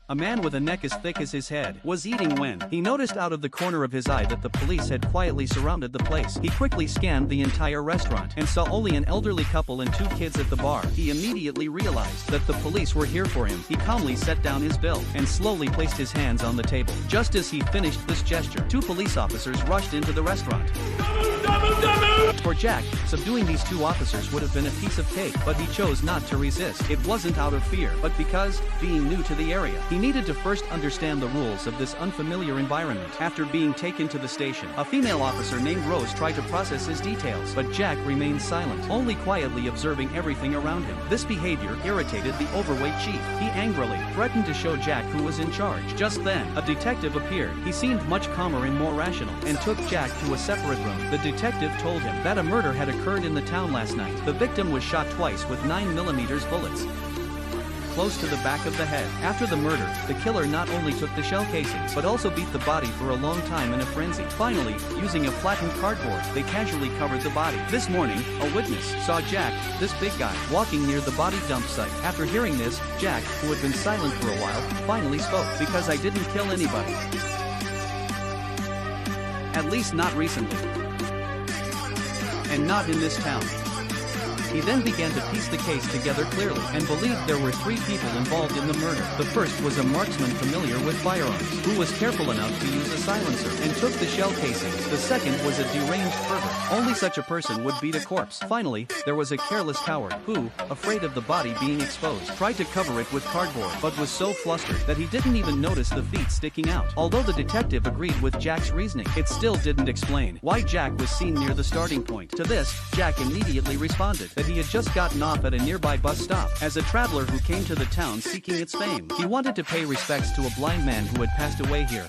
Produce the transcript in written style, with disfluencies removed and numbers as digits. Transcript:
A man with a neck as thick as his head was eating when he noticed out of the corner of his eye that the police had quietly surrounded the place. He quickly scanned the entire restaurant and saw only an elderly couple and 2 kids at the bar. He immediately realized that the police were here for him. He calmly set down his bill and slowly placed his hands on the table. Just as he finished this gesture, 2 police officers rushed into the restaurant. For Jack, subduing these 2 officers would have been a piece of cake, but he chose not to resist. It wasn't out of fear, but because, being new to the area, he needed to first understand the rules of this unfamiliar environment. After being taken to the station, a female officer named Rose tried to process his details, but Jack remained silent, only quietly observing everything around him. This behavior irritated the overweight chief. He angrily threatened to show Jack who was in charge. Just then, a detective appeared. He seemed much calmer and more rational, and took Jack to a separate room. The detective told him that a murder had occurred in the town last night. The victim was shot twice with 9mm bullets, close to the back of the head. After the murder, the killer not only took the shell casings, but also beat the body for a long time in a frenzy. Finally, using a flattened cardboard, they casually covered the body. This morning, a witness saw Jack, this big guy, walking near the body dump site. After hearing this, Jack, who had been silent for a while, finally spoke. "Because I didn't kill anybody. At least not recently. And not in this town." He then began to piece the case together clearly, and believed there were 3 people involved in the murder. The first was a marksman familiar with firearms, who was careful enough to use a silencer, and took the shell casings. The second was a deranged pervert. Only such a person would beat a corpse. Finally, there was a careless coward, who, afraid of the body being exposed, tried to cover it with cardboard, but was so flustered that he didn't even notice the feet sticking out. Although the detective agreed with Jack's reasoning, it still didn't explain why Jack was seen near the starting point. To this, Jack immediately responded that he had just gotten off at a nearby bus stop as a traveler who came to the town seeking its fame. He wanted to pay respects to a blind man who had passed away here.